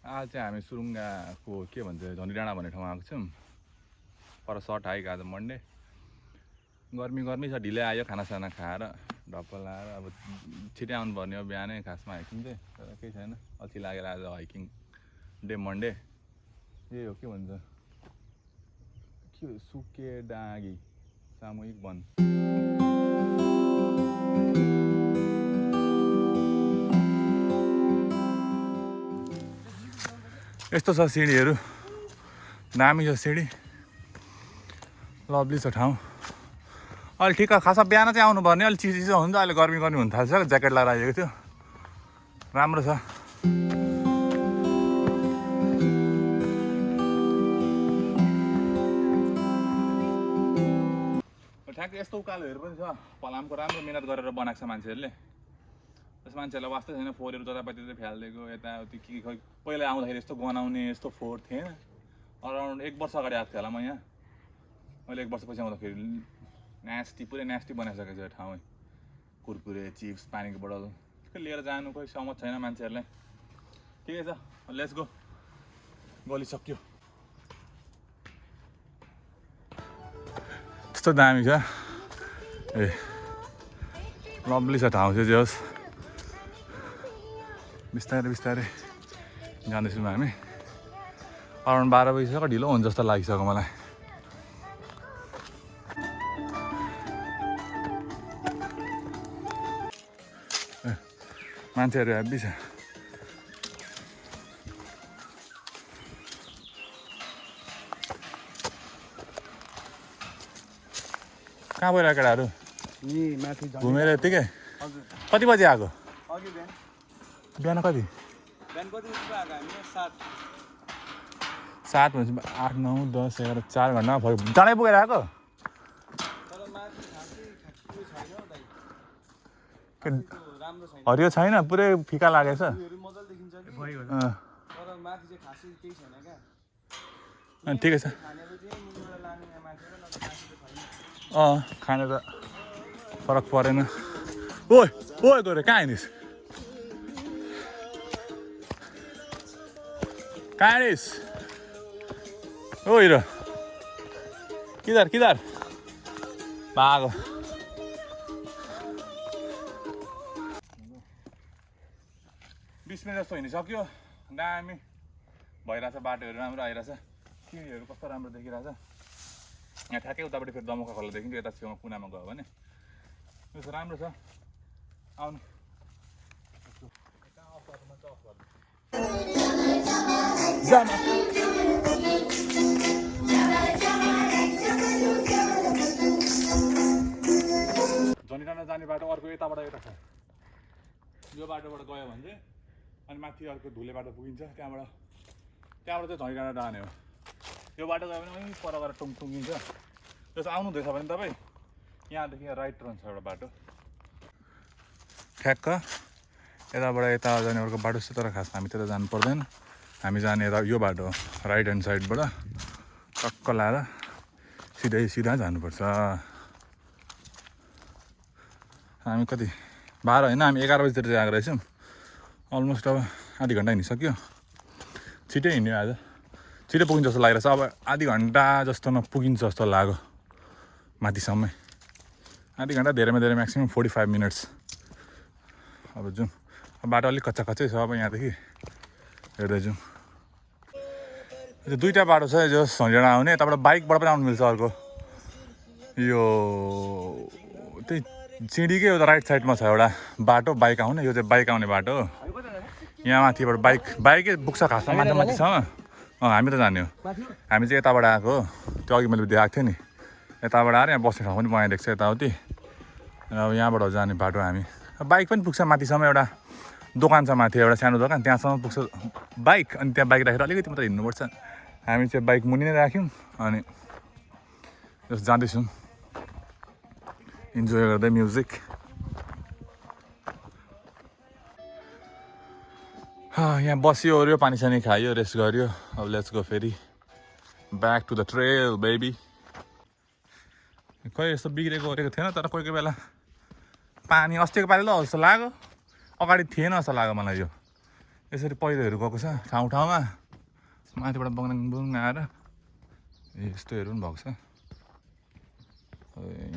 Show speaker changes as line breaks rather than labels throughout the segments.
आज चाहिँ हामी सुरुङ्गाको के भन्छ झन्डी डाँडा भन्ने ठाउँमा आएको छौँ। पर सर्ट हाइक आज मन्डे। गर्मी छ, ढिलै आयो खानासाना खाएर ढप्प लाएर। अब छिटै आउनुपर्ने हो बिहानै खासमा हाइकिङ चाहिँ, तर केही छैन। अल्छी लागेर आज हाइकिङ डे मन्डे। यही हो के भन्छ सुकेडाँगी सामूहिक वन। यस्तो छ सिँढीहरू, दामी छ सिँढी, लभली छ ठाउँ। अहिले ठिक खासमा बिहान चाहिँ आउनुपर्ने, अलिक चिसो हुन्छ। अहिले गर्मी हुन थाल्छ, ज्याकेट लगाएर आएको थियो, राम्रो छ। ठ्याक्कै यस्तो उकालोहरू पनि छ, फलामको राम्रो मिहिनेत गरेर बनाएको छ मान्छेहरूले। त्यस मान्छेहरूलाई वास्तै छैन, फोहोरहरू जतापाति फ्यालिदिएको यताउति के खै। पहिला आउँदाखेरि यस्तो गनाउने यस्तो फोहोर थिएन। अराउन्ड 1 वर्ष अगाडि आएको थियो होला म यहाँ। मैले 1 वर्षपछि आउँदाखेरि पुरै न्यास्टी बनाइसकेको छ ठाउँ। कुरकुरे, चिप्स, पानीको बोतल के लिएर जानु कोही समझ छैन मान्छेहरूलाई। ठिकै छ, लेट्स गो। गलिसक्यो। त्यस्तो दामी छ। लभली छ ठाउँ चाहिँ जे होस्। बिस्तारै जाँदैछौँ हामी। अराउन्ड 12 बजीसम्म ढिलो हुन्छ जस्तो लागिसक्यो मलाई। मान्छेहरू हेब्बी छ। कहाँ गएर केटाहरू? घुमेर यत्तिकै? कति बजी आएको? बिहान कति? 7 भनेपछि 8, 9, 10, 11, 4 घन्टामा भयो। चाँडै पुगेर आएको? हरियो छैन, पुरै फिका लागेछ। ठिकै छ। खाने त फरक परेन। ओइ गरे कहाँ हिँडिस्? ओ हिरो किधर भागो। बिस मिनट जस्तो हिँडिसक्यो। दामी भइरहेछ, बाटोहरू राम्रो आइरहेछ, सिँढीहरू कस्तो राम्रो देखिरहेछ। यहाँ ठ्याक्कै उतापट्टि फेरि दमुका खोला देखिन्छ। यता छेउमा कुनामा गयो भने यो राम्रो छ। आउनु झन्डी जाने बाटो अर्को यताबाट यता छ। यो बाटोबाट गयो भने चाहिँ अनि माथि अर्को धुले बाटो पुगिन्छ। त्यहाँबाट चाहिँ झन्डी जाने हो। यो बाटो गयो भने अलिक पर गएर टुङ्गिन्छ। त्यसो आउनु हुँदैछ भने तपाईँ यहाँदेखि राइट टर्न छ एउटा बाटो ठ्याक्क यताबाट यता जाने अर्को बाटो छ। तर खास हामी त्यता जानु पर्दैन, हामी जाने यता यो बाटो राइट ह्यान्ड साइडबाट टक्क लाएर सिधा जानुपर्छ। हामी कति 12 होइन, हामी 11 बजीतिर चाहिँ आएको रहेछौँ। अलमोस्ट अब आधी घन्टा हिँडिसक्यो। छिटै हिँड्यो आज, छिटो पुगिन्छ जस्तो लागिरहेछ। अब आधी घन्टा जस्तोमा पुगिन्छ जस्तो लाग्यो माथिसम्मै। आधी घन्टा धेरैमा धेरै म्याक्सिमम् 45 मिनट्स। अब जाउँ। बाटो अलिक कच्चा छ। अब यहाँदेखि हेर्दै जाउँ। यो 2टा बाटो छ, जो झन्डी आउने। यताबाट बाइकबाट पनि आउनु मिल्छ। अर्को यो त्यही सिँढीकै एउटा राइट साइडमा छ एउटा बाटो बाइक आउने। यो चाहिँ बाइक आउने बाटो हो। यहाँ माथिबाट बाइकै पुग्छ खासमा माथिसम्म। हामी त जाने हो। हामी चाहिँ यताबाट आएको हो। त्यो अघि मैले देखाएको थिएँ नि, यताबाट आएर यहाँ बस्ने ठाउँ पनि बनाइदिएको छ यताउति। अब यहाँबाट जाने बाटो हामी। बाइक पनि पुग्छ माथिसम्म। एउटा दोकान छ माथि, एउटा सानो दोकान, त्यहाँसम्म पुग्छ बाइक। अनि त्यहाँ बाइक राखेर अलिकति मात्र हिँड्नुपर्छ। हामी चाहिँ बाइक मुनि नै राख्यौँ अनि जस्तो जाँदैछौँ इन्जोय गर्दै म्युजिक। यहाँ बस्यो ओऱ्यो, पानी सानी खायो, रेस्ट गर्यो। अब लेट्स गो फेरि back to the trail baby. खै यस्तो बिग्रेको ओरेको थिएन, तर कोही बेला पानी अस्तिको पालि ल जस्तो लाग्यो, अगाडि थिएन जस्तो लाग्यो मलाई। यो यसरी पहिरोहरू गएको छ ठाउँ ठाउँमा माथिबाट बङ्गाङ बुङ आएर यस्तोहरू पनि भएको छ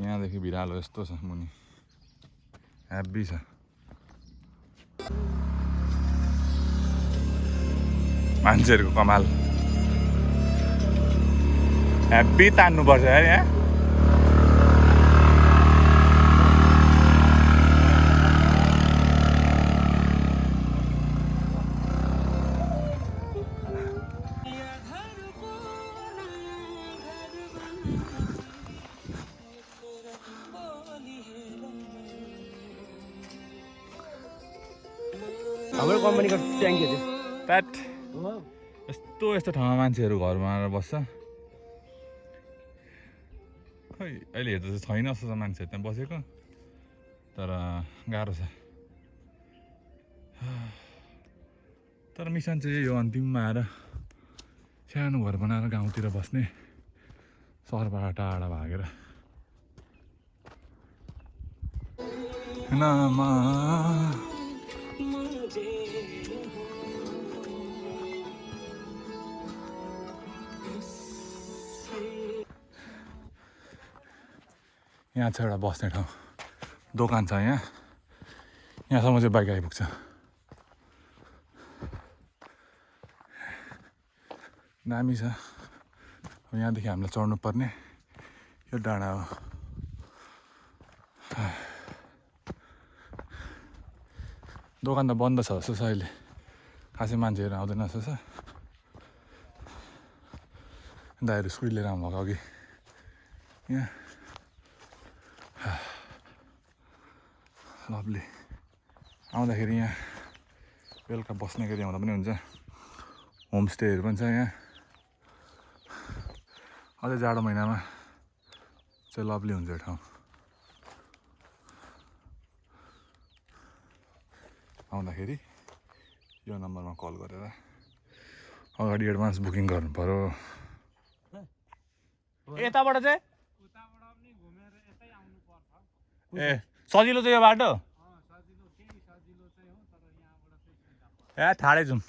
यहाँदेखि भिरालो यस्तो छ मुनि हेभी छ मान्छेहरूको कमाल हेभी तान्नुपर्छ यार यहाँ
हाम्रो कम्पनीको ट्याङ्की हो
प्याट यस्तो ठाउँमा मान्छेहरू घर बनाएर बस्छ खै अहिले हेर्दा चाहिँ छैन जस्तो छ मान्छेहरू त्यहाँ बसेको तर गाह्रो छ तर मिसन चाहिँ यो अन्तिममा आएर सानो घर बनाएर गाउँतिर बस्ने सहरबाट टाढा भागेर यहाँ छ एउटा बस्ने ठाउँ दोकान छ यहाँसम्म चाहिँ बाइक आइपुग्छ दामी छ अब यहाँदेखि हामीलाई चढ्नु पर्ने यो डाँडा हो दोकान त बन्द छ जस्तो छ अहिले खासै मान्छेहरू आउँदैन जस्तो छ दाइहरू स्कुटी लिएर आउनुभएको अघि यहाँ लभली आउँदाखेरि यहाँ बेलुका बस्ने गरी आउँदा पनि हुन्छ होमस्टेहरू पनि छ यहाँ अझै जाडो महिनामा चाहिँ लभली हुन्छ यो ठाउँ आउँदाखेरि यो नम्बरमा कल गरेर अगाडि एडभान्स बुकिङ गर्नु पर्यो यताबाट चाहिँ ए सजिलो चाहिँ यो बाटो ए ठाडै जाउँ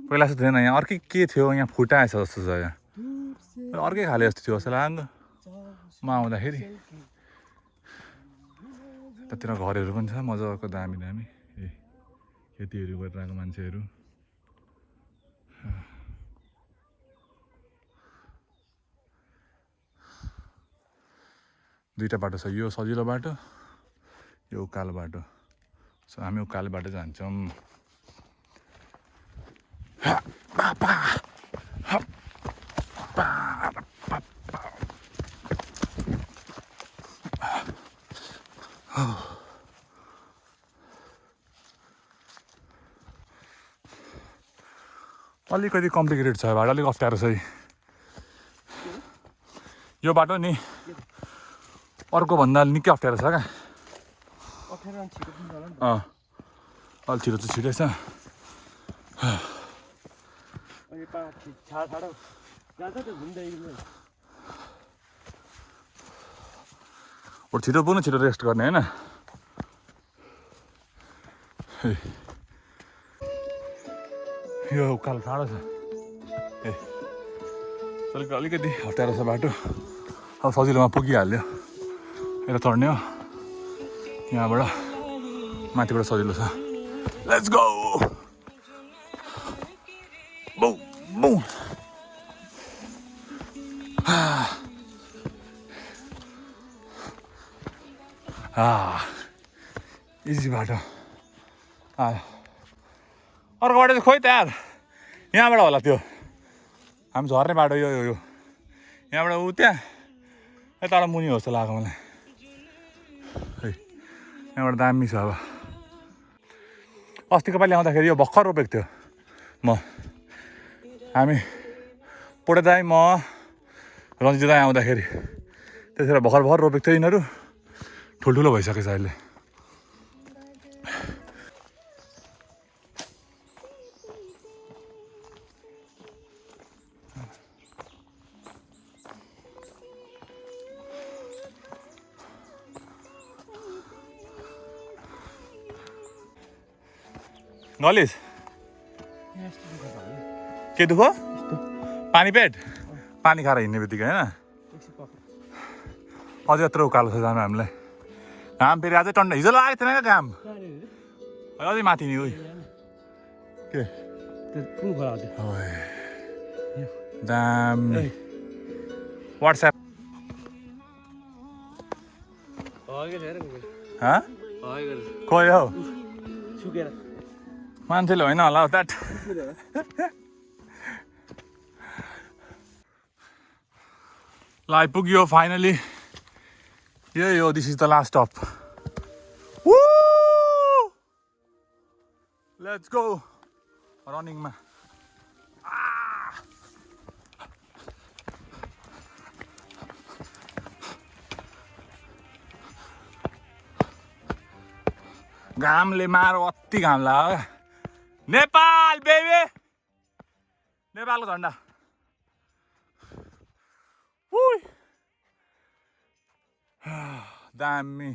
पहिला जस्तो थिएन यहाँ अर्कै के थियो यहाँ फुटाएछ जस्तो छ यहाँ अर्कै खाले जस्तो थियो जस्तो लाग्यो म आउँदाखेरि यतातिर घरहरू पनि छ मजाको दामी दामी खेतीहरू गरिरहेको मान्छेहरू दुईवटा बाटो छ यो सजिलो बाटो यो उकालो बाटो सो हामी उकालो बाटो जान्छौँ अलिकति कम्प्लिकेटेड छ बाटो अलिक अप्ठ्यारो छ यो बाटो नि अर्को भन्दा निकै अप्ठ्यारो छ क्या अलि छिटो चाहिँ छिटै छ छिटो पुग्नु छिटो रेस्ट गर्ने होइन यो उकालो टाढो छ अलिकति अप्ठ्यारो छ बाटो अब सजिलोमा पुगिहाल्यो यता चढ्ने हो यहाँबाट माथिबाट सजिलो छ लेट्स गो इजी बाटो अर्को बाटो चाहिँ खोइ त यार यहाँबाट होला त्यो हामी झर्ने बाटो यो यो यहाँबाट ऊ त्यहाँ यताबाट मुनि हो जस्तो लाग्यो मलाई यहाँबाट दामी छ अब अस्तिको पालि आउँदाखेरि यो भर्खर रोपेको थियो हामी पोटे दाई म रन्जित दाई आउँदाखेरि त्यतिखेर भर्खर रोपेको थियो यिनीहरू ठुल्ठुलो भइसकेछ अहिले गलिस के दुःख पानी पेट पानी खाएर हिँड्ने बित्तिकै होइन अझै यत्रो उकालो छ जानु हामीलाई घाम फेरि अझै टन्डा हिजो लागेको थिएन क्या घाम अझै माथि नि उही के दामी वाट्सएप खोइ हौ मान्छेले होइन होला द्याट ल आइपुग्यो फाइनली यही हो this is the last stop let's go रनिङमा घामले मारो अति घाम लाग्यो नेपाल बेबी नेपालको झन्डा दामी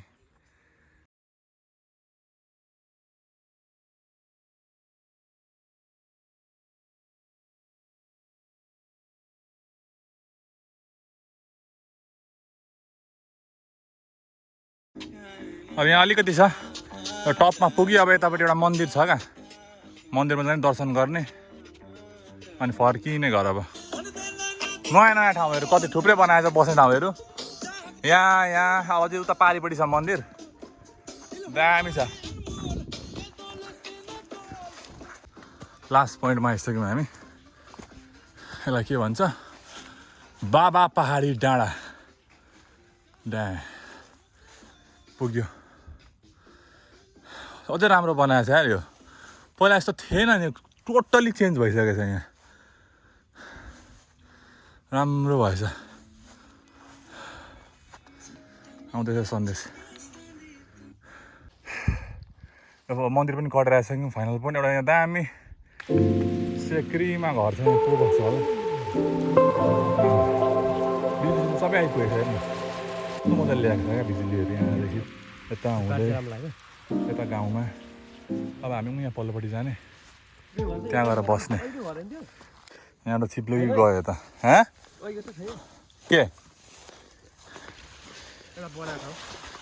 अब यहाँ अलिकति छ टपमा पुग्यो अब यतापट्टि एउटा मन्दिर छ क्या मन्दिरमा जाने दर्शन गर्ने अनि फर्किने घर अब नयाँ नयाँ ठाउँहरू कति थुप्रै बनाएछ बस्ने ठाउँहरू यहाँ अझै उता पारिपट्टि छ मन्दिर दामी छ लास्ट पोइन्टमा आइसक्यौँ हामी यसलाई के भन्छ बाबा पहाडी डाँडा पुग्यो अझै राम्रो बनाएको छ यार यो पहिला यस्तो थिएन नि टोटल्ली चेन्ज भइसकेको छ यहाँ राम्रो भएछ आउँदैछ सन्देश अब मन्दिर पनि कटेर आइसक्यौँ फाइनल पनि एउटा यहाँ दामी सेक्रीमा घर छ को बस्छ होला बिजुली सबै आइपुगेको छ हेर्नु कस्तो मजाले ल्याएको छ क्या बिजुलीहरू यहाँदेखि यता हुँदै यता गाउँमा अब हामी पनि यहाँ पल्लोपट्टि जाने त्यहाँ गएर बस्ने यहाँ त चिप्लुकी गयो यता के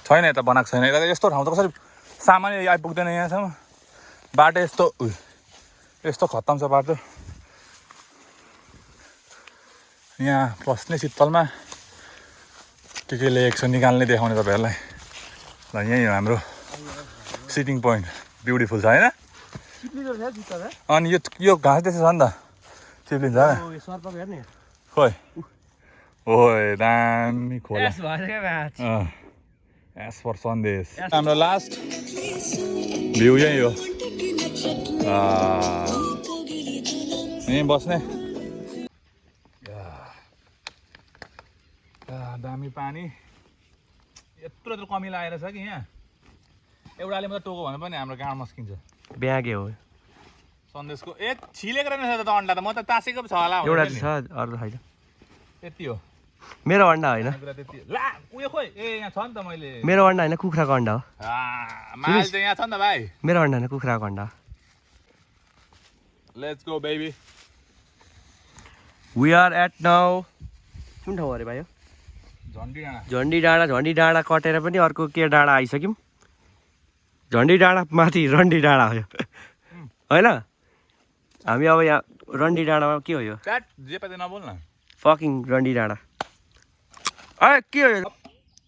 छैन यता बनाएको छैन यता यस्तो ठाउँ त कसरी सामान्य आइपुग्दैन यहाँसम्म बाटो यस्तो खत्तम छ बाटो यहाँ बस्ने शीतलमा के लेखेको छ निकाल्ने देखाउने तपाईँहरूलाई ल यहीँ हो हाम्रो सिटिङ पोइन्ट ब्युटिफुल छ होइन अनि यो घाँस त्यसो छ नि त चिप्लिन्छ खोइ ओए दामी खोला एस फर सन्देश हाम्रो लास्ट भ्यू यही हो यहीँ बस्ने दामी पानी यत्रो कमी लागेर छ कि यहाँ एउटाले मात्रै टोको भने पनि हाम्रो गाउँ मस्किन्छ
ब्यागे हो
सन्देशको छिलेको रहेछ त अन्डा त म त तासेको पो छ होला
एउटा छ अरू छैन
त्यति हो
मेरो अन्डा होइन
ला उयो खोइ यहाँ छ नि त मैले
मेरो अन्डा होइन कुखुराको अन्डा हो
माल चाहिँ यहाँ छ नि त भाइ
मेरो अन्डा होइन कुखुराको अन्डा
let's go baby
we are at now कुन ठाउँ अरे भाइ हो झन्डी डाँडा कटेर पनि अर्को के डाँडा आइसक्यौँ झन्डी डाँडा माथि रन्डी डाँडा हो होइन हामी अब यहाँ रन्डी डाँडामा के हो यो फकिङ रन्डी डाँडा के हो यो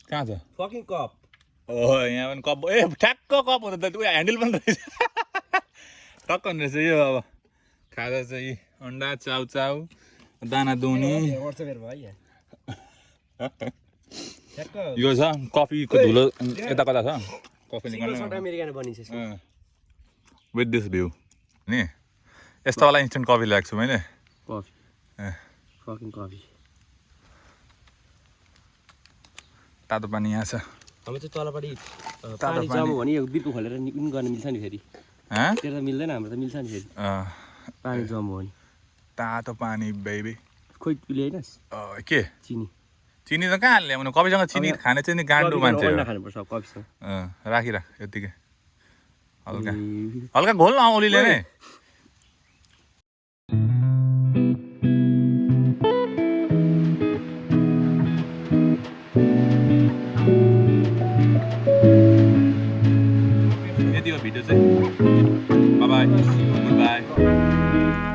कहाँ छ
फकिङ कप
यहाँ पनि कप ठ्याक्क कप हुँदा त उयो ह्यान्डल पनि रहेछ टक्क हुने रहेछ यो अब खाजा चाहिँ अन्डा चाउ दाना दुनी यो छ कफीको धुलो यता कता छ कफी विथ दिस भ्यू नि यस्तोवाला इन्स्टेन्ट कफी ल्याएको छु मैले तातो पानी यहाँ छ
हामी चाहिँ तलपट्टि पानी जम्यो भने यो बिर्को खोलेर पनि गर्न मिल्छ नि फेरि त्यो त मिल्दैन हाम्रो त मिल्छ नि फेरि पानी जम्यो भने
तातो पानी बेबी
खोइ ल्याइनस्
के चिनी त कहाँ ल्याउनु कफीसँग चिनी खाने चाहिँ नि गान्डु मान्छे हो राखिराख यतिकै हल्का हल्का घोल न औलीले नै